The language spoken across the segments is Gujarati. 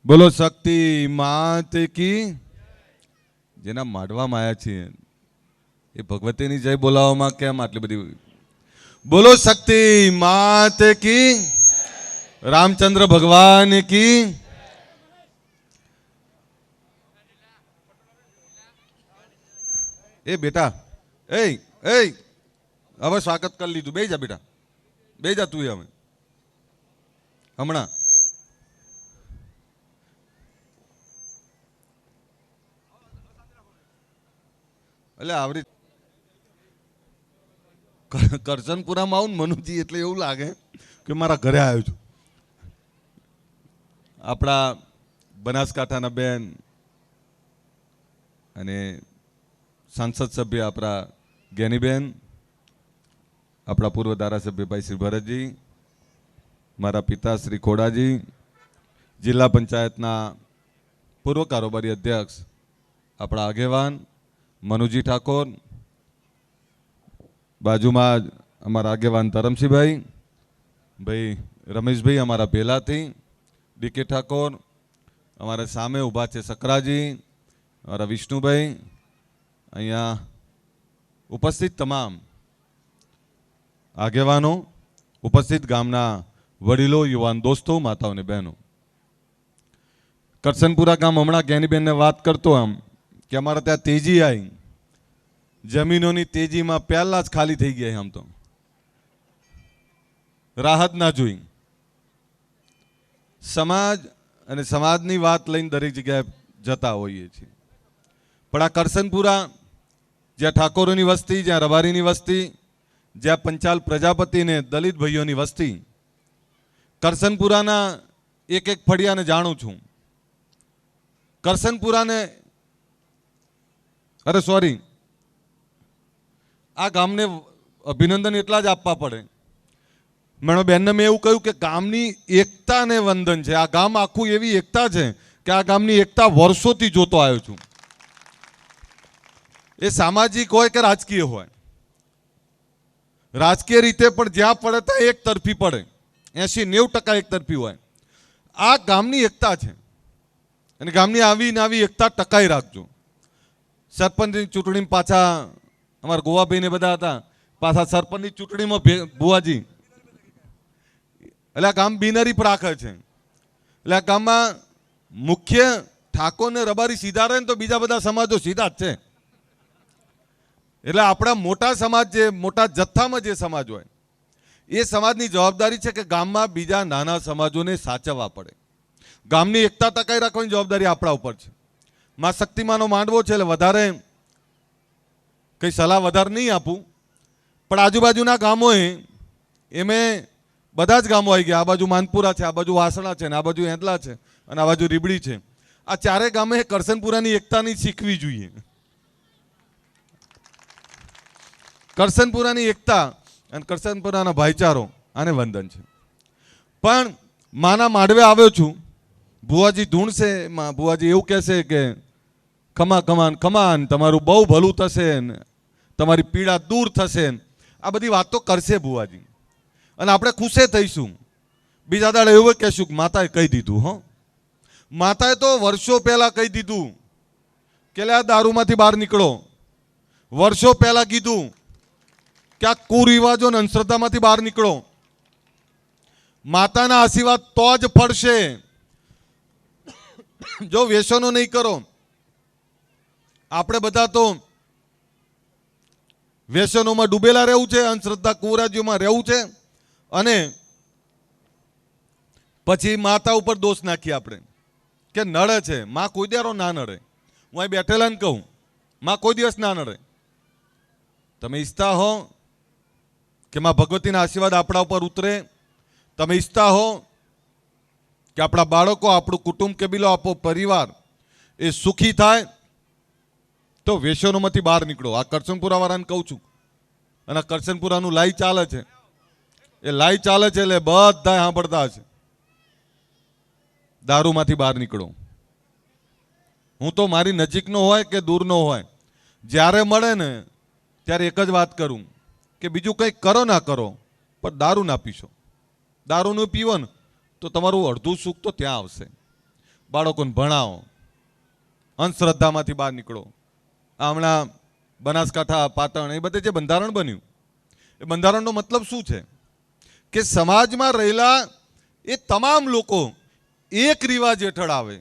બોલો શક્તિ માત કી, જેના માડવામાં આવ્યા છીએ એ ભગવતીની જય બોલાવવામાં કેમ આટલી બધી? બોલો શક્તિ માત કી, રામચંદ્ર ભગવાન કી. એ બેટા, એ એ હવે સ્વાગત કરી લીધું, બે જા બેટા, બે જા તું હવે હમણાં. એટલે આવડી કરસનપુરામાં આવું મનુજી એટલે એવું લાગે કે મારા ઘરે આવ્યો છું. આપણા બનાસકાંઠાના બેન અને સાંસદ સભ્ય આપણા જ્ઞાનીબેન, આપણા પૂર્વ ધારાસભ્ય ભાઈ શ્રી ભરતજી, મારા પિતા શ્રી ખોડાજી, જિલ્લા પંચાયતના પૂર્વ કારોબારી અધ્યક્ષ આપણા આગેવાન મનુજી ઠાકોર, બાજુમાં જ અમારા આગેવાન ધરમસિંહભાઈ, ભાઈ રમેશભાઈ અમારા ભેલાથી, ડીકે ઠાકોર, અમારા સામે ઊભા છે સકરાજી, અમારા વિષ્ણુભાઈ, અહીંયા ઉપસ્થિત તમામ આગેવાનો, ઉપસ્થિત ગામના વડીલો, યુવાન દોસ્તો, માતાઓ અને બહેનો. કરસનપુરા ગામ હમણાં જ્ઞાનીબેનને વાત કરતો આમ કે અમારા ત્યાં તેજી આવી, જમીનોની તેજીમાં પહેલા જ ખાલી થઈ ગયા. આમ તો રાહત ના જોઈ. સમાજ અને સમાજની વાત લઈને દરેક જગ્યાએ જતા હોઈએ છીએ, પણ આ કરસનપુરા જ્યાં ઠાકોરોની વસ્તી, જ્યાં રબારીની વસ્તી, જ્યાં પંચાલ પ્રજાપતિ ને દલિત ભાઈઓની વસ્તી, કરસનપુરાના એક એક ફળિયાને જાણું છું. કરસનપુરાને આ ગામને અભિનંદન એટલા જ આપવા પડે. મેં બેનને મેં એવું કહ્યું કે ગામની એકતાને વંદન છે. આ ગામ આખું એવી એકતા છે કે આ ગામની એકતા વર્ષોથી જોતો આવ્યો છું. એ સામાજિક હોય કે રાજકીય હોય, રાજકીય રીતે પણ જ્યાં પડે ત્યાં એક તરફી પડે, 80-90% એક તરફી હોય. આ ગામની એકતા છે અને ગામની આવી ને આવી એકતા ટકાઈ રાખજો. સરપંચની ચૂંટણીમાં પાછા અમારા ગોવાભાઈને બધા હતા, પાછા સરપંચની ચૂંટણીમાં ભુવાજી, એટલે આ ગામ બિનહરીફ પર રાખે છે. એટલે આ ગામમાં મુખ્ય ઠાકોર ને રબારી સીધા રહે ને તો બીજા બધા સમાજો સીધા જ છે. એટલે આપણા મોટા સમાજ, જે મોટા જથ્થામાં જે સમાજ હોય, એ સમાજની જવાબદારી છે કે ગામમાં બીજા નાના સમાજોને સાચવવા પડે. ગામની એકતા ટકાઈ રાખવાની જવાબદારી આપણા ઉપર છે. માં શક્તિમાનો માંડવો છે એટલે વધારે કંઈ સલાહ વધારે નહીં આપું, પણ આજુબાજુના ગામોએ એમે બધા જ ગામો આવી ગયા. આ બાજુ માનપુરા છે, આ બાજુ વાસણા છે, આ બાજુ એંદલા છે અને આ બાજુ રીબડી છે. આ ચારે ગામે કરસનપુરાની એકતાની શીખવી જોઈએ. કરસનપુરાની એકતા અને કરસનપુરાનો ભાઈચારો આને વંદન છે. પણ માના માંડવે આવ્યો છું, ભુવાજી ધૂણશે, ભુવાજી એવું કહેશે કે ખમા કમાન કમાન, તમારું બહુ ભલું થશે ને તમારી પીડા દૂર થશે ને આ બધી વાતો કરશે ભુવાજી, અને આપણે ખુશે થઈશું. બીજા દાડે એવું કહેશું કે માતાએ કહી દીધું. હો, માતાએ તો વર્ષો પહેલા કહી દીધું કે આ દારૂમાંથી બહાર નીકળો. વર્ષો પહેલા કીધું કે આ કુરિવાજો અને અંધશ્રદ્ધામાંથી બહાર નીકળો. માતાના આશીર્વાદ તો જ ફળશે જો વ્યસનો નહીં કરો. આપણે બધા તો વ્યસનોમાં ડૂબેલા રહેવું છે, અંધશ્રદ્ધા કુરાજીઓમાં રહેવું છે, અને પછી માતા ઉપર દોષ નાખીએ આપણે કે નડે છે. માં કોઈ દાડો ના નડે. હું અહીં બેઠેલા ને કહું, માં કોઈ દિવસ ના નડે. તમે ઈચ્છતા હો કે માં ભગવતીના આશીર્વાદ આપણા ઉપર ઉતરે, તમે ઈચ્છતા હો કે આપણા બાળકો, આપણું કુટુંબ, કબીલો, આપણો પરિવાર એ સુખી થાય, તો વ્યસનોમાંથી બહાર નીકળો. આ કરસનપુરા વાળાને કહું છું, અને કરસનપુરાનું લાઈ ચાલે છે. એ લાઈ ચાલે છે એટલે બધા સાંભળતા હશે. દારૂમાંથી બહાર નીકળો. હું તો મારી નજીકનો હોય કે દૂરનો હોય, જ્યારે મળે ને ત્યારે એક જ વાત કરું કે બીજું કંઈક કરો ના કરો, પણ દારૂ ના પીશો. દારૂ ન પીવો ને તો તમારું અડધું સુખ તો ત્યાં આવશે. બાળકોને ભણાવો, અંધશ્રદ્ધામાંથી બહાર નીકળો. આ હમણાં બનાસકાંઠા, પાટણ એ બધે જે બંધારણ બન્યું, એ બંધારણનો મતલબ શું છે કે સમાજમાં રહેલા એ તમામ લોકો એક રિવાજ હેઠળ આવે.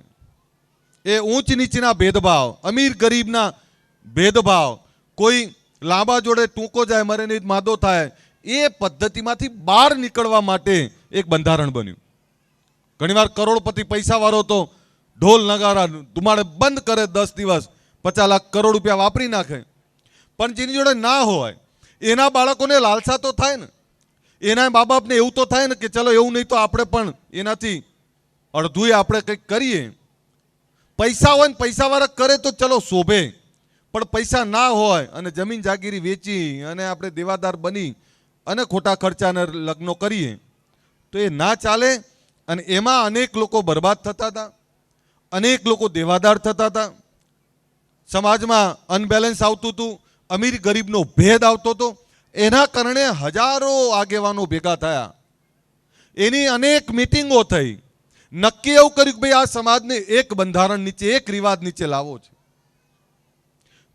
એ ઊંચ નીચના ભેદભાવ, અમીર ગરીબના ભેદભાવ, કોઈ લાંબા જોડે ટૂંકો જાય, મરે નહીં માદો થાય, એ પદ્ધતિમાંથી બહાર નીકળવા માટે એક બંધારણ બન્યું. ઘણીવાર કરોડપતિ પૈસાવાળો તો ઢોલ નગારા ધુમાડે બંધ કરે, 10 દિવસ 50 લાખ કરોડ રૂપિયા વાપરી નાખે. પણ જેની જોડે ના હોય એના બાળકોને લાલસા તો થાય ને, એના મા બાપને એવું તો થાય ને કે ચલો એવું નહીં તો આપણે પણ એનાથી અડધું આપણે કંઈક કરીએ. પૈસા હોય ને પૈસાવાળા કરે તો ચલો શોભે, પણ પૈસા ના હોય અને જમીન જાગીરી વેચી અને આપણે દેવાદાર બની અને ખોટા ખર્ચાને લગ્નો કરીએ તો એ ના ચાલે. અને એમાં અનેક લોકો બરબાદ થતા હતા, અનેક લોકો દેવાદાર થતા હતા, સમાજમાં અનબેલેન્સ આવતું હતું, અમીર ગરીબનો ભેદ આવતો હતો. એના કારણે હજારો આગેવાનો ભેગા થયા, એની અનેક મિટિંગો થઈ, નક્કી એવું કર્યું કે ભાઈ આ સમાજને એક બંધારણ નીચે, એક રિવાજ નીચે લાવવો છે.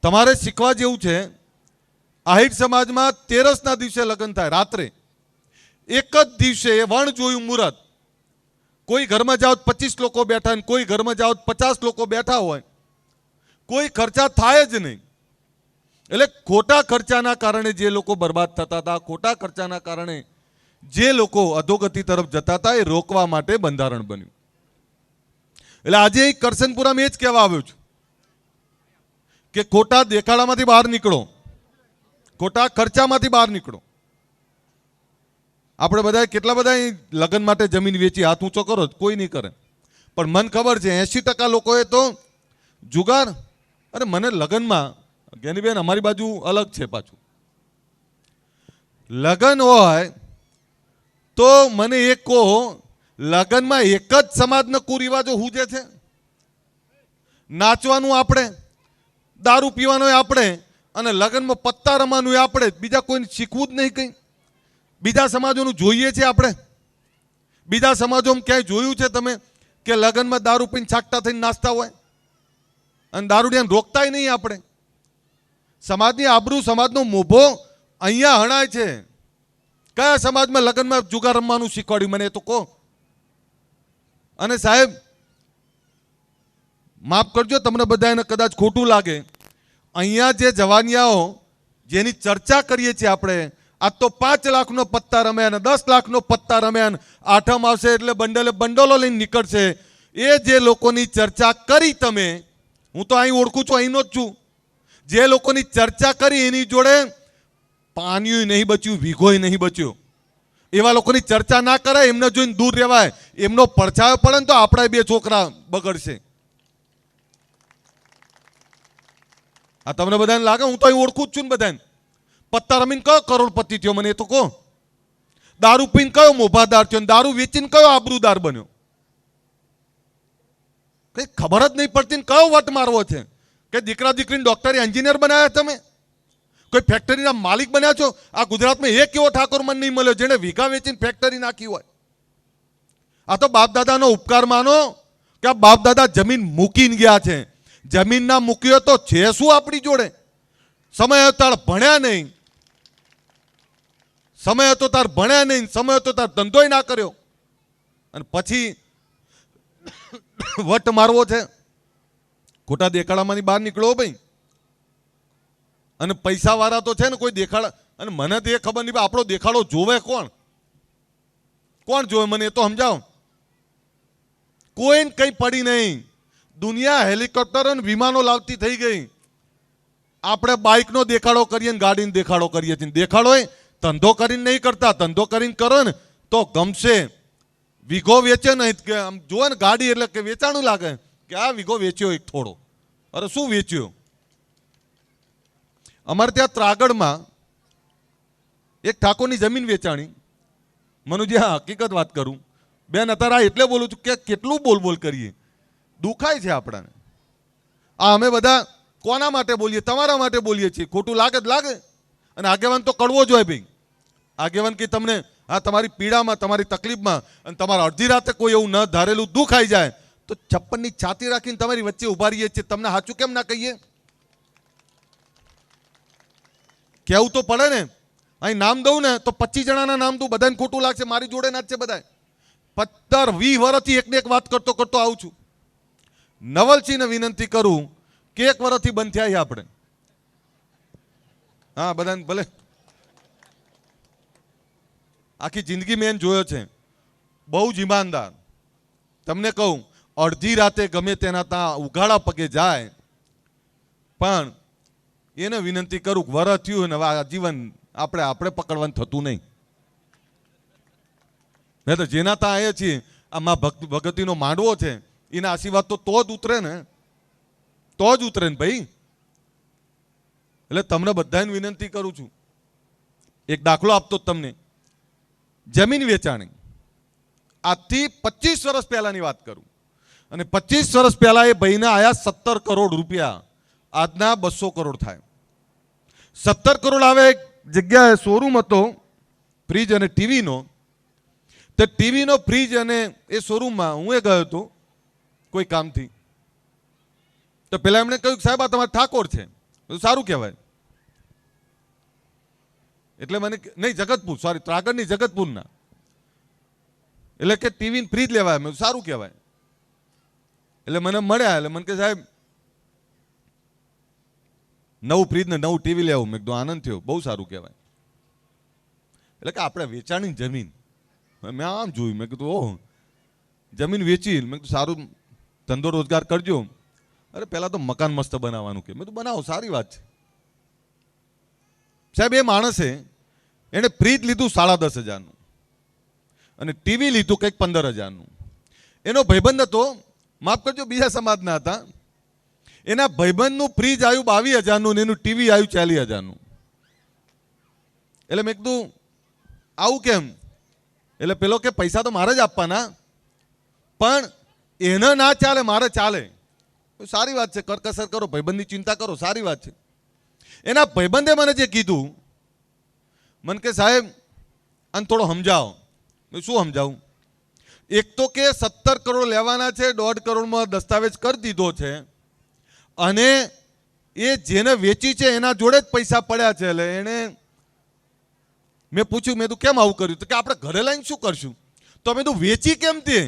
તમારે શીખવા જેવું છે, આહિર સમાજમાં 13ના દિવસે લગ્ન થાય, રાત્રે એક જ દિવસે વણ જોયું મુહૂર્ત. કોઈ ઘરમાં જાઓ 25 લોકો બેઠા હોય, કોઈ ઘરમાં જાઓ 50 લોકો બેઠા હોય, કોઈ ખર્ચા થાય જ નહીં. એટલે ખોટા ખર્ચાના કારણે જે લોકો બરબાદ થતા હતા, ખોટા ખર્ચાના કારણે જે લોકો અધોગતિ તરફ જતા હતા, એ રોકવા માટે બંધારણ બન્યું. એટલે આજે કરસનપુરામાં એ જ કહેવા આવ્યો છું કે ખોટા દેખાડામાંથી બહાર નીકળો, ખોટા ખર્ચામાંથી બહાર નીકળો. આપણે બધા કેટલા બધા લગ્ન માટે જમીન વેચી, હાથ ઊંચો કરો, કોઈ નહીં કરે. પણ મને ખબર છે 80% લોકોએ તો જુગાર. અરે મને લગ્નમાં, જ્ઞાનીબેન અમારી બાજુ અલગ છે પાછું, લગ્ન હોય તો મને એક કહો, લગ્નમાં એક જ સમાજના કુરિવાજો હુજે છે. નાચવાનું આપણે, દારૂ પીવાનું આપણે, અને લગ્નમાં પત્તા રમવાનું આપણે. બીજા કોઈને શીખવું જ નહીં કંઈ. બીજા સમાજોનું જોઈએ છે આપણે? બીજા સમાજોમાં ક્યાંય જોયું છે તમે કે લગ્નમાં દારૂ પીને છાકટા થઈને નાસ્તા હોય અને દારૂડિયાને રોકતાય નહીં આપણે? સમાજની આબરૂ, સમાજનો મોભો અહીંયા હણાય છે. કયા સમાજમાં લગ્નમાં જુગાર રમવાનું શીખવાડ્યું મને તો કહો. અને સાહેબ માફ કરજો, તમને બધાને કદાચ ખોટું લાગે, અહીંયા જે જવાનિયાઓ જેની ચર્ચા કરીએ છીએ આપણે, આ તો 5 લાખનો પત્તા રમે અને 10 લાખનો પત્તા રમે અને આઠમ આવશે એટલે બંડલે બંડોલો લઈને નીકળશે. એ જે લોકોની ચર્ચા કરી તમે, હું તો અહીં ઓળખું છું, અહીંનો જ છું, જે લોકોની ચર્ચા કરી એની જોડે પાણીયું નહીં બચ્યું, વીઘોય નહીં બચ્યો. એવા લોકોની ચર્ચા ના કરાય, એમને જોઈને દૂર રહેવાય. એમનો પડછાયો પડે ને તો આપણા 2 છોકરા બગડશે. આ તમને બધાને લાગે હું તો અહીં ઓળખું જ છું ને બધાને. પત્તા રમીને કયો કરોડપતિ થયો મને એ તો કહો. દારૂ પીને કયો મોભાદાર થયો, દારૂ વેચીને કયો આબરૂદાર બન્યો? કઈ ખબર જ નહીં પડતી ને કયો વટ મારવો છે કે દીકરા દીકરીને ડોક્ટર એન્જિનિયર બનાવ્યા તમે, કોઈ ફેક્ટરીના માલિક બન્યા છો? આ ગુજરાતમાં એક એવો ઠાકોર મને નહીં મળ્યો જેને વીઘા વેચીને ફેક્ટરી નાખી હોય. આ તો બાપ દાદાનો ઉપકાર માનો કે આ બાપ દાદા જમીન મૂકીને ગયા છે. જમીન ના મૂક્યો તો છે શું આપણી જોડે? સમય હતો તાર ભણ્યા નહીં, સમય હતો તાર ભણ્યા નહીં, સમય હતો તાર ધંધોય ના કર્યો, અને પછી વટ મારવો છે. ખોટા દેખાડામાંથી બહાર નીકળો ભાઈ. અને પૈસા વાળા તો છે ને કોઈ દેખાડા, અને મને તો એ ખબર નહીં આપણો દેખાડો જોવે કોણ? કોણ જોવે મને એ તો સમજાવો. કોઈને કઈ પડી નહીં. દુનિયા હેલિકોપ્ટર અને વિમાનો લાવતી થઈ ગઈ. આપણે બાઇકનો દેખાડો કરીએ ને ગાડીનો દેખાડો કરીએ છીએ. દેખાડો ધંધો કરીને નહીં કરતા. ધંધો કરીને કરો ને તો ગમશે. વીઘો વેચે નહીં કે આમ જુઓ ને ગાડી એટલે કે વેચાણું લાગે કે આ વીઘો વેચ્યો એક થોડો. અરે શું વેચ્યો? અમારે ત્યાં ત્રાગડમાં એક ઠાકોરની જમીન વેચાણી. મનુજી હા હકીકત વાત કરું બેન, અત્યારે એટલે બોલું છું કે કેટલું બોલ બોલ કરીએ, દુખાય છે આપણાને. આ અમે બધા કોના માટે બોલીએ? તમારા માટે બોલીએ છીએ. ખોટું લાગે જ લાગે. અને આગેવાન તો કડવો જ હોય ભાઈ. આગેવાન કે તમને આ તમારી પીડામાં, તમારી તકલીફમાં, અને તમારા અડધી રાતે કોઈ એવું ન ધારેલું દુઃખ આવી જાય તો 56 ની છાતી રાખીને તમારી વચ્ચે ઉભા રહીએ છીએ, તમને સાચું કેમ ના કહીએ? કેવું તો પડે ને. અહીં નામ દઉં ને તો 25 જણાના નામ દઉં, બધાને ખોટું લાગશે, મારી જોડે ના જ છે બધા. 15-20 વર્ષથી એકને એક વાત કરતો કરતો આવું છું. નવલસિંહને વિનંતી કરું કે 1 વર્ષથી બંધ થયા આપણે. હા, બધાને ભલે આખી જિંદગી મેં જોયો છે, બહુ જ ઈમાનદાર. તમને કહું, અડધી રાતે ગમે તેના ત્યાં ઉઘાડા પગે જાય, પણ એને વિનંતી કરું કે વરસ થયું ને હવે જીવન આપણે પકડવાનું થતું નહીં. મેં તો જેના ત્યાં આવ્યા છીએ, આમાં ભગવતીનો માંડવો છે, એના આશીર્વાદ તો જ ઉતરે ને, તો જ ઉતરે ને ભાઈ. એટલે તમને બધાને વિનંતી કરું છું, એક દાખલો આપતો તમને. જમીન વેચાણી આજથી 25 વર્ષ પહેલાની વાત કરું, અને 25 વર્ષ પહેલા એ ભાઈને આયા 17 કરોડ રૂપિયા, આજના 200 કરોડ થાય. 17 કરોડ આવે. એક જગ્યાએ શોરૂમ હતો ફ્રીજ અને ટીવીનો. તે ટીવીનો ફ્રીજ અને એ શોરૂમમાં હું એ ગયો હતો કોઈ કામથી. તો પેલા એમણે કહ્યું સાહેબ આ તમારા ઠાકોર છે. સારું કહેવાય. એટલે મને નહીં, જગતપુર, સોરી, ત્રાગડની જગતપુરના. એટલે કે ટીવી ફ્રીજ લેવાય. મેં સારું કહેવાય. એટલે મને મળ્યા, એટલે મને કે સાહેબ નવું ફ્રીજ ને નવું ટીવી લેવું. મેં કીધું આનંદ થયો, બહુ સારું કહેવાય. એટલે કે આપણે વેચાણી જમીન, મેં આમ જોયું, મેં કીધું ઓહ, જમીન વેચી. મેં કીધું સારું ધંધો રોજગાર કરજો. અરે પહેલા તો મકાન મસ્ત બનાવવાનું કે. મેં તો બનાવો, સારી વાત છે. સાહેબ એ માણસે એને ફ્રીજ લીધું 10,500 અને ટીવી લીધું કંઈક 15,000. એનો ભાઈબંધ હતો, માફ કરજો બીજા સમાજના હતા, એના ભાઈબંધનું ફ્રીજ આવ્યું 22,000 ને એનું ટીવી આવ્યું 40,000. એટલે મેં કીધું આવું કેમ? એટલે પેલો કે પૈસા તો મારે જ આપવાના, પણ એને ના ચાલે, મારે ચાલે. સારી વાત છે, કરકસર કરો, ભાઈબંધની ચિંતા કરો, સારી વાત છે. એના ભાઈબંધે મને જે કીધું, મને કે સાહેબ આને થોડો સમજાવો. શું સમજાવું? એક તો કે 17 કરોડ લેવાના છે, 1.5 કરોડમાં દસ્તાવેજ કરી દીધો છે, અને એ જેને વેચી છે એના જોડે જ પૈસા પડ્યા છે. એટલે એને મેં પૂછ્યું, મેં તું કેમ આવું કર્યું? તો કે આપણે ઘરે લઈને શું કરશું? તો મેં તું વેચી કેમ તે?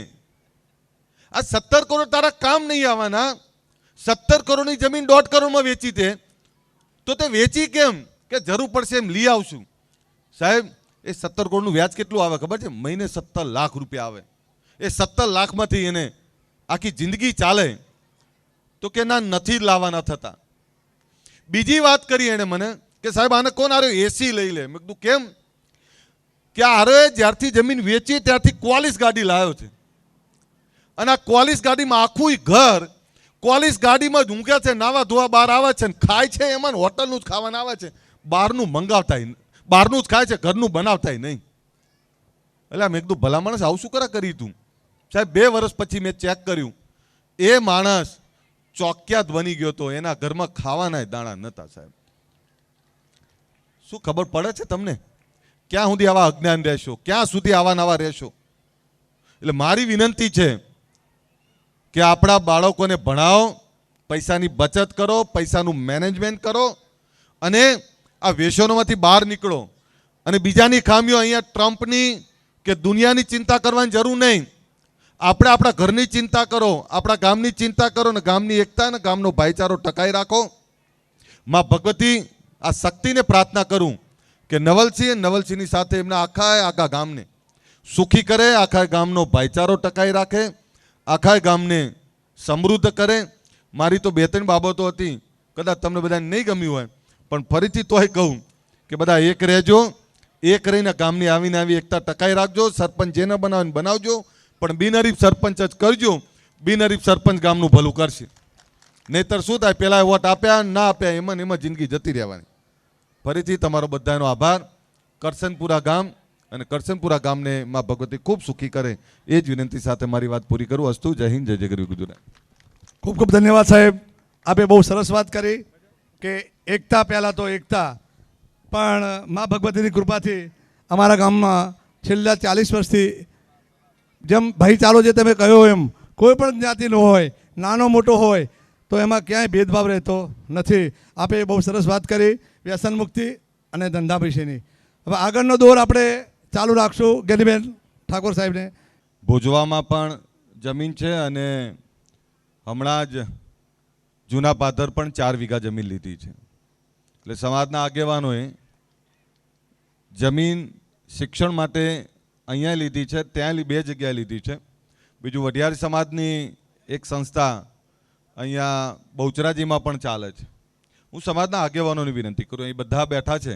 આ 17 કરોડ તારા કામ નહીં આવવાના. 17 કરોડની જમીન 1.5 કરોડમાં વેચી તે, તો તે વેચી કેમ? કે જરૂર પડશે એમ લઈ આવશું. સાહેબ એ 17 કરોડનું વ્યાજ કેટલું આવે ખબર છે? મહિને 17 લાખ રૂપિયા આવે. એ 17 લાખમાંથી એને આખી જિંદગી ચાલે. તો કે ના, નથી લાવવાના થતા. બીજી વાત કરી એને મને કે સાહેબ આને કોણ આર્યો એસી લઈ લે. મેં કીધું કેમ? કે આરે જ્યારથી જમીન વેચી ત્યારથી ક્વોલિસ ગાડી લાવ્યો છે, અને આ ક્વોલિસ ગાડીમાં આખું ઘર ક્વોલિસ ગાડીમાં જ ઊંઘે છે, નાવા ધોવા બહાર આવે છે, ખાય છે એમાં, હોટલનું જ ખાવાનું આવે છે, બહારનું મંગાવતા, બહારનું જ ખાય છે, ઘરનું બનાવતા નહીં. એટલે મેં કીધું ભલા માણસ આવું શું કરી તું? સાહેબ 2 વર્ષ પછી મેં ચેક કર્યું, એ માણસ ચોક્યાત બની ગયો હતો. એના ઘરમાં ખાવાના દાણા નહોતા. સાહેબ શું ખબર પડે છે તમને? ક્યાં સુધી આવા અજ્ઞાન રહેશો? ક્યાં સુધી આવા નવા રહેશો? એટલે મારી વિનંતી છે કે આપણા બાળકોને ભણાવો, પૈસાની બચત કરો, પૈસાનું મેનેજમેન્ટ કરો, અને આ વ્યસનોમાંથી બહાર નીકળો. અને બીજાની ખામીઓ, અહીંયા ટ્રમ્પની કે દુનિયાની ચિંતા કરવાની જરૂર નહીં. આપણે આપણા ઘરની ચિંતા કરો, આપણા ગામની ચિંતા કરો, ને ગામની એકતા અને ગામનો ભાઈચારો ટકાઈ રાખો. માં ભગવતી આ શક્તિને પ્રાર્થના કરું કે નવલસિંહની સાથે એમના આખા ગામને સુખી કરે, આખા ગામનો ભાઈચારો ટકાઈ રાખે, આખા ગામને સમૃદ્ધ કરે. મારી તો 2-3 બાબતો હતી, કદાચ તમને બધાને નહીં ગમ્યું હોય, પણ ફરીથી તોય કહું કે બધા એક રહેજો, એક રહીને ગામની આવીને આવી એકતા ટકાઈ રાખજો. સરપંચ જેને બનાવે બનાવજો, પણ બિનહરીફ સરપંચ જ કરજો. બિનહરીફ સરપંચ ગામનું ભલું કરશે. નહીતર શું થાય, પેલા વોટ આપ્યા ના આપ્યા, એમાં જિંદગી જતી રહેવાની. ફરીથી તમારો બધાનો આભાર. કરસનપુરા ગામ અને કરસનપુરા ગામને માં ભગવતી ખૂબ સુખી કરે, એ જ વિનંતી સાથે મારી વાત પૂરી કરું. અસ્તુ. જય હિન્દ, જય ગરવી ગુજરાત. ખૂબ ખૂબ ધન્યવાદ સાહેબ. આપે બહુ સરસ વાત કરી કે એકતા, પહેલાં તો એકતા, પણ મા ભગવતીની કૃપાથી અમારા ગામમાં છેલ્લા 40 વર્ષથી જેમ ભાઈચારો જે તમે કહ્યો એમ કોઈ પણ જ્ઞાતિનો હોય, નાનો મોટો હોય, તો એમાં ક્યાંય ભેદભાવ રહેતો નથી. આપે બહુ સરસ વાત કરી વ્યસન મુક્તિ અને ધંધા વિશેની. હવે આગળનો દોર આપણે ચાલુ રાખશું ગેનીબેન ઠાકોર સાહેબને. ભુજવામાં પણ જમીન છે અને હમણાં જ જૂના પાદર પણ 4 વીઘા જમીન લીધી છે. એટલે સમાજના આગેવાનોએ જમીન શિક્ષણ માટે અહીંયા લીધી છે, ત્યાં 2 જગ્યાએ લીધી છે. બીજું વઢિયાર સમાજની એક સંસ્થા અહીંયા બહુચરાજીમાં પણ ચાલે છે. હું સમાજના આગેવાનોને વિનંતી કરું, અહીં બધા બેઠા છે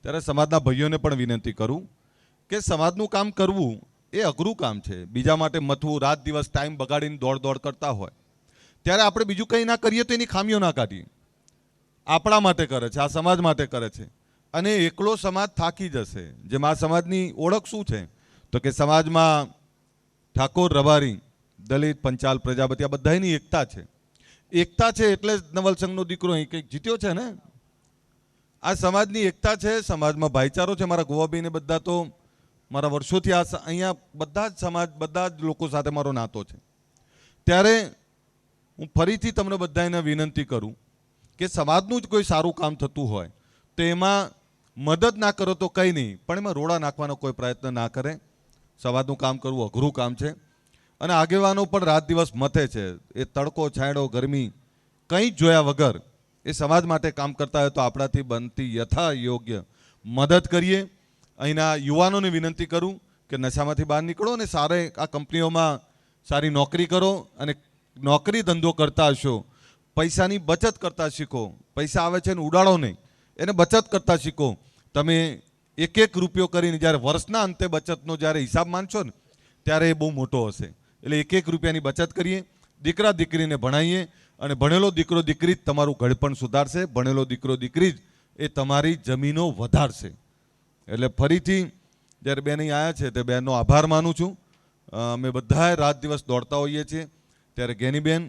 ત્યારે સમાજના ભાઈઓને પણ વિનંતી કરું કે સમાજનું કામ કરવું એ અઘરું કામ છે. બીજા માટે મથવું, રાત દિવસ ટાઈમ બગાડીને દોડ કરતા હોય ત્યારે આપણે બીજું કંઈ ના કરીએ તો એની ખામીઓ ના કાઢીએ. આપણા માટે કરે છે, આ સમાજ માટે કરે છે અને એકલો સમાજ થાકી જશે. જેમ આ સમાજની ઓળખ શું છે તો કે સમાજમાં ઠાકોર, રબારી, દલિત, પંચાલ, પ્રજાપતિ આ બધાની એકતા છે. એકતા છે એટલે જ નવલસંઘનો દીકરો અહીં કંઈક જીત્યો છે ને. આ સમાજની એકતા છે, સમાજમાં ભાઈચારો છે. મારા ગોવાભાઈને બધા તો મારા વર્ષોથી આ અહીંયા બધા જ સમાજ, બધા જ લોકો સાથે મારો નાતો છે. ત્યારે હું ફરીથી તમને બધાને વિનંતી કરું કે સમાજનું જ કોઈ સારું કામ થતું હોય તો એમાં મદદ ના કરો તો કંઈ નહીં, પણ એમાં રોડા નાખવાનો કોઈ પ્રયત્ન ના કરે. સમાજનું કામ કરવું અઘરું કામ છે અને આગેવાનો પણ રાત દિવસ મથે છે. એ તડકો, છાંયડો, ગરમી કંઈ જ જોયા વગર એ સમાજ માટે કામ કરતા હોય તો આપણાથી બનતી યથા યોગ્ય મદદ કરીએ. અહીંના યુવાનોને વિનંતી કરું કે નશામાંથી બહાર નીકળો અને સારે આ કંપનીઓમાં સારી નોકરી કરો અને નોકરી ધંધો કરતા હશો, પૈસાની બચત કરતા શીખો. પૈસા આવે છે ને ઉડાડો નહીં, એને બચત કરતા શીખો. તમે 1 રૂપિયો કરીને જ્યારે વર્ષના અંતે બચતનો જ્યારે હિસાબ માનશો ને ત્યારે એ બહુ મોટો હશે. એટલે 1 રૂપિયાની બચત કરીએ, દીકરા દીકરીને ભણાવીએ અને ભણેલો દીકરો દીકરી જ તમારું ઘડપણ સુધારશે, ભણેલો દીકરો દીકરી જ એ તમારી જમીનો વધારશે. એટલે ફરીથી જ્યારે બેન અહીં આવ્યા છે તે બેનનો આભાર માનું છું. અમે બધાએ રાત દિવસ દોડતા હોઈએ છીએ ત્યારે ગેનીબેન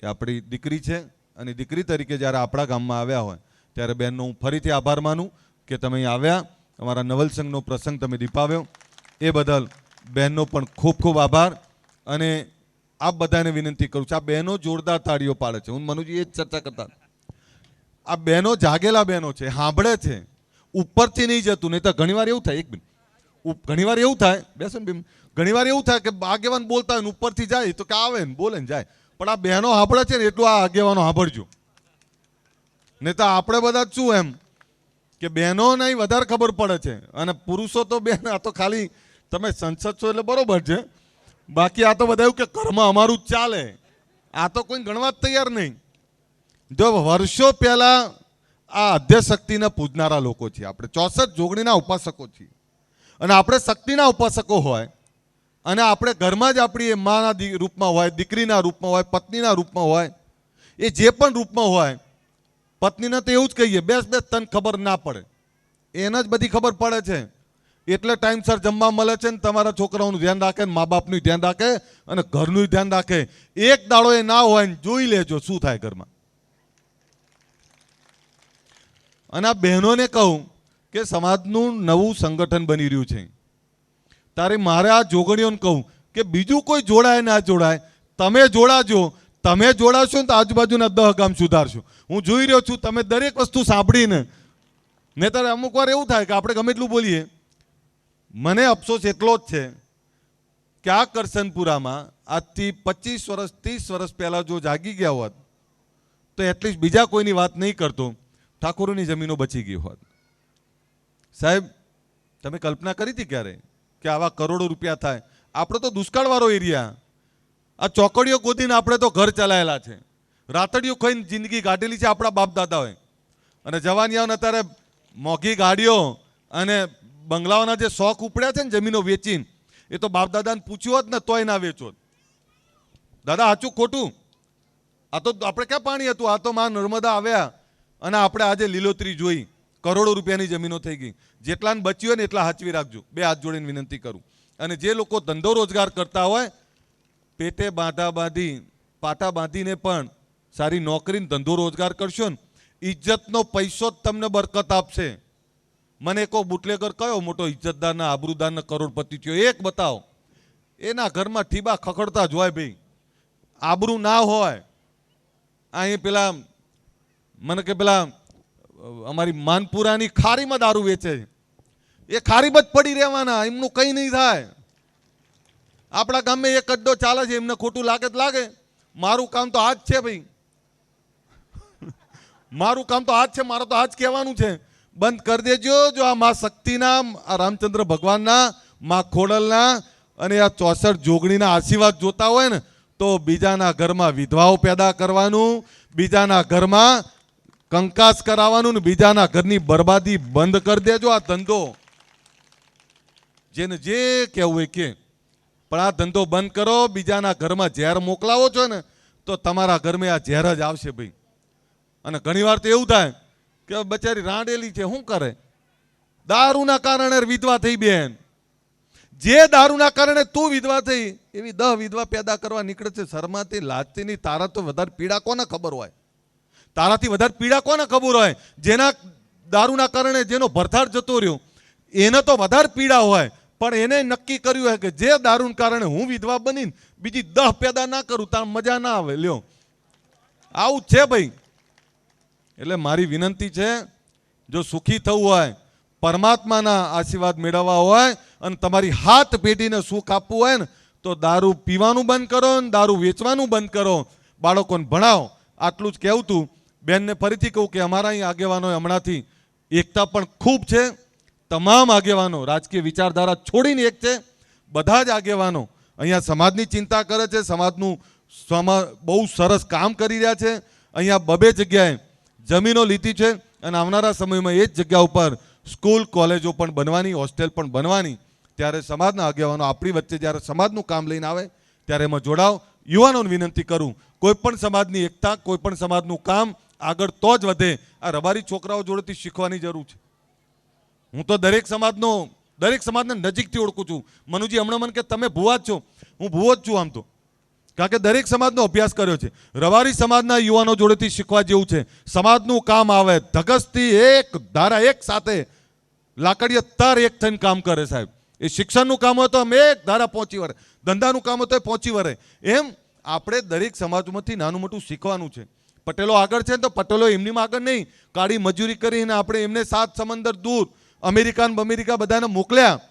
એ આપણી દીકરી છે અને દીકરી તરીકે જ્યારે આપણા ગામમાં આવ્યા હોય ત્યારે બેનનો હું ફરીથી આભાર માનું કે તમે અહીં આવ્યા, અમારા નવલસંઘનો પ્રસંગ તમે દીપાવ્યો એ બદલ બહેનનો પણ ખૂબ ખૂબ આભાર. અને આપ બધાને વિનંતી કરું છું, આ બહેનો જોરદાર તાળીઓ પાડે છે. હું મનુજી એ જ ચર્ચા કરતા, આ બહેનો જાગેલા બહેનો છે, સાંભળે છે, ઉપરથી નહીં જતું. નહીં તો ઘણીવાર એવું થાય, ઘણીવાર એવું થાય, બેસો ને, ઘણીવાર એવું થાય કે આગેવાન બોલતા હોય ને ઉપરથી જાય તો કે આવે ને બોલે ને જાય. પણ આ બહેનો સાંભળે છે ને એટલું આ આગેવાનો સાંભળજો. નહીં તો આપણે બધા શું એમ કે બહેનોને વધારે ખબર પડે છે અને પુરુષો તો બેન આ તો ખાલી તમે સંસદ છો એટલે બરોબર છે, બાકી આ તો બધા એવું કે ઘરમાં અમારું જ ચાલે. આ તો કોઈ ગણવા જ તૈયાર નહીં. જો વર્ષો પહેલા આ આદ્યશક્તિને પૂજનારા લોકો છીએ આપણે, 64 જોગણીના ઉપાસકો છીએ. અને આપણે શક્તિના ઉપાસકો હોય અને આપણે ઘરમાં જ આપણી માના રૂપમાં હોય, દીકરીના રૂપમાં હોય, પત્નીના રૂપમાં હોય, એ જે પણ રૂપમાં હોય, પત્નીને તો એવું જ કહીએ બેસ તને ખબર ના પડે, એને જ બધી ખબર પડે છે. એટલે ટાઈમસર જમવા મળે છે ને તમારા છોકરાઓનું ધ્યાન રાખે, મા બાપનું ધ્યાન રાખે અને ઘરનું ધ્યાન રાખે. એક દાડો એ ના હોય ને જોઈ લેજો શું થાય ઘરમાં. અને આ બહેનોને કહું કે સમાજનું નવું સંગઠન બની રહ્યું છે. તારે મારે આ જોગણીઓને કહું કે બીજું કોઈ જોડાય ના જોડાય, તમે જોડાજો. તમે જોડાશો ને તો આજુબાજુના 10 ગામ સુધારશો. હું જોઈ રહ્યો છું તમે દરેક વસ્તુ સાંભળીને, નહીંતર અમુક વાર એવું થાય કે આપણે ગમે એટલું બોલીએ. મને અફસોસ એટલો જ છે કે આ કરસનપુરામાં આજથી 25 વર્ષ 30 વર્ષ પહેલાં જો જાગી ગયા હોત તો એટલીસ્ટ બીજા કોઈની વાત નહીં કરતો, ઠાકોરોની જમીનો બચી ગઈ હોત. સાહેબ તમે કલ્પના કરી હતી ક્યારે કે આવા કરોડો રૂપિયા થાય? આપણે તો દુષ્કાળવાળો એરિયા, આ ચોકડીઓ ગોદીને આપણે તો ઘર ચલાયેલા છે, રાતડીઓ ખાઈને જિંદગી કાઢેલી છે આપણા બાપ દાદાઓએ. અને જવાનીઓને અત્યારે મોંઘી ગાડીઓ અને બંગલાઓના જે શોખ ઉપડ્યા છે ને જમીનો વેચીને, એ તો બાપ દાદાને પૂછ્યું હોત ને તોય ના વેચો. દાદા સાચું ખોટું? આ તો આપણે ક્યાં પાણી હતું? આ તો માં નર્મદા આવ્યા અને આપણે આજે લીલોતરી જોઈ, કરોડો રૂપિયાની જમીનો થઈ ગઈ. જેટલાને બચ્યું હોય ને એટલા સાચવી રાખજો, 2 હાથ જોડીને વિનંતી કરું. અને જે લોકો ધંધો રોજગાર કરતા હોય, પેટે પાટા બાંધીને પણ સારી નોકરીને ધંધો રોજગાર કરશો ને, ઇજ્જતનો પૈસો જ તમને બરકત આપશે. મને કહો બુટલેગર કયો મોટો ઇજ્જતદારના આબરૂદારના કરોડપતિ થયો? એક બતાવો. એના ઘરમાં ઠીબા ખખડતા જ હોય ભાઈ. આબરૂ ના હોય. અહીં પેલા મને કે પેલા અમારી માનપુરાની ખારીમાં દારૂ વેચે છે, એ ખારીમાં જ પડી રહેવાના, એમનું કંઈ નહીં થાય. આપણા ગામમાં એક અડ્ડો ચાલે છે, એમને ખોટું લાગે તો લાગે. મારું કામ તો આ જ છે ભાઈ, મારું કામ તો આ જ છે, મારે તો આ જ કહેવાનું છે. બંધ કરી દેજો. જો આ મા શક્તિના, આ રામચંદ્ર ભગવાનના, મા ખોડલના અને આ 64 જોગણીના આશીર્વાદ જોતા હોય ને તો બીજાના ઘરમાં વિધવાઓ પેદા કરવાનું, બીજાના ઘરમાં કંકાસ કરાવવાનું ને બીજાના ઘરની બરબાદી બંધ કરી દેજો. આ ધંધો જેને જે કહેવું હોય કે, પણ આ ધંધો બંધ કરો. બીજાના ઘરમાં ઝેર મોકલાવો છો ને તો તમારા ઘરમાં આ ઝેર જ આવશે ભાઈ. અને ઘણીવાર તો એવું થાય કે બચારી રાંડેલી છે, શું કરે? દારૂના કારણે વિધવા થઈ બેન. જે દારૂના કારણે તું વિધવા થઈ એવી 10 વિધવા પેદા કરવા નીકળે છે. શરમાથી લાજતી નહીં. તારા તો વધારે પીડા કોને ખબર હોય? તારાથી વધારે પીડા કોને ખબર હોય? જેના દારૂના કારણે જેનો ભરથાર જતો રહ્યો એને તો વધારે પીડા હોય. પણ એને નક્કી કર્યું હોય કે જે દારૂના કારણે હું વિધવા બનીને બીજી 10 પેદા ના કરું તાર મજા ના આવે. લ્યો, આવું છે ભાઈ. એટલે મારી વિનંતી છે, જો સુખી થવું હોય, પરમાત્માના આશીર્વાદ મેળવવા હોય અને તમારી હાથ પેઢીને સુખ આપવું હોય ને તો દારૂ પીવાનું બંધ કરો ને દારૂ વેચવાનું બંધ કરો. બાળકોને ભણાવો. આટલું જ કહેવું તું. બેનને ફરીથી કહું કે અમારા અહીં આગેવાનો હમણાંથી એકતા પણ ખૂબ છે. તમામ આગેવાનો રાજકીય વિચારધારા છોડીને એક છે. બધા જ આગેવાનો અહીંયા સમાજની ચિંતા કરે છે, સમાજનું બહુ સરસ કામ કરી રહ્યા છે. અહીંયા 2 જગ્યાએ જમીનો લીધી છે અને આવનારા સમયમાં એ જ જગ્યા ઉપર સ્કૂલ કોલેજો પણ બનવાની, હોસ્ટેલ પણ બનવાની. ત્યારે સમાજના આગેવાનો આપણી વચ્ચે જ્યારે સમાજનું કામ લઈને આવે ત્યારે એમાં જોડાવ. યુવાનોને વિનંતી કરું, કોઈ પણ સમાજની એકતા, કોઈ પણ સમાજનું કામ આગળ તો જ વધે. આ રબારી છોકરાઓ જોડેથી શીખવાની જરૂર છે. હું તો દરેક સમાજને નજીકથી ઓળખું છું. મનુજી હમણાં મને કે તમે ભુવા જ છો. હું ભુવો જ છું આમ તો, કારણ કે દરેક સમાજનો અભ્યાસ કર્યો છે. રબારી સમાજના યુવાનો જોડેથી શીખવા જેવું છે. સમાજનું કામ આવે ધગસથી એક ધારા એક સાથે લાકડીએ તાર એક થઈને કામ કરે સાહેબ. એ શિક્ષણનું કામ હોય તો અમે એક ધારા પહોંચી વળે, ધંધાનું કામ હોય તો પહોંચી વળે. એમ આપણે દરેક સમાજમાંથી નાનું મોટું શીખવાનું છે. પટેલો આગળ છે ને તો પટેલો એમની આગળ નહીં, કાળી મજૂરી કરીને આપણે એમને 7 સમંદર દૂર અમેરિકા બધાને મોકલ્યા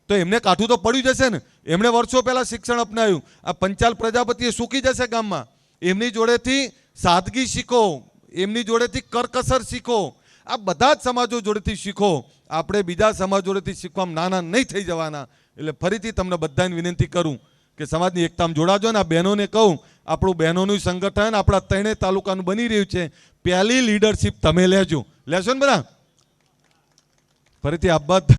તો એમને કાઠું તો પડ્યું જશે ને. એમણે વર્ષો પહેલા શિક્ષણ અપનાવ્યું. આ પંચાલ પ્રજાપતિએ સૂકી જશે ગામમાં. એમની જોડેથી સાદગી શીખો, એમની જોડેથી કરકસર શીખો. આ બધા જ સમાજો જોડેથી શીખો. આપણે બીજા સમાજ જોડેથી શીખવામાં નાના નહીં થઈ જવાના. એટલે ફરીથી તમને બધાને વિનંતી કરું કે સમાજની એકતામાં જોડાજો. ને આ બહેનોને કહું, આપણું બહેનોનું સંગઠન આપણા 3 તાલુકાનું બની રહ્યું છે. પહેલી લીડરશિપ તમે લેજો. લેશો ને બધા? ફરીથી આભાર.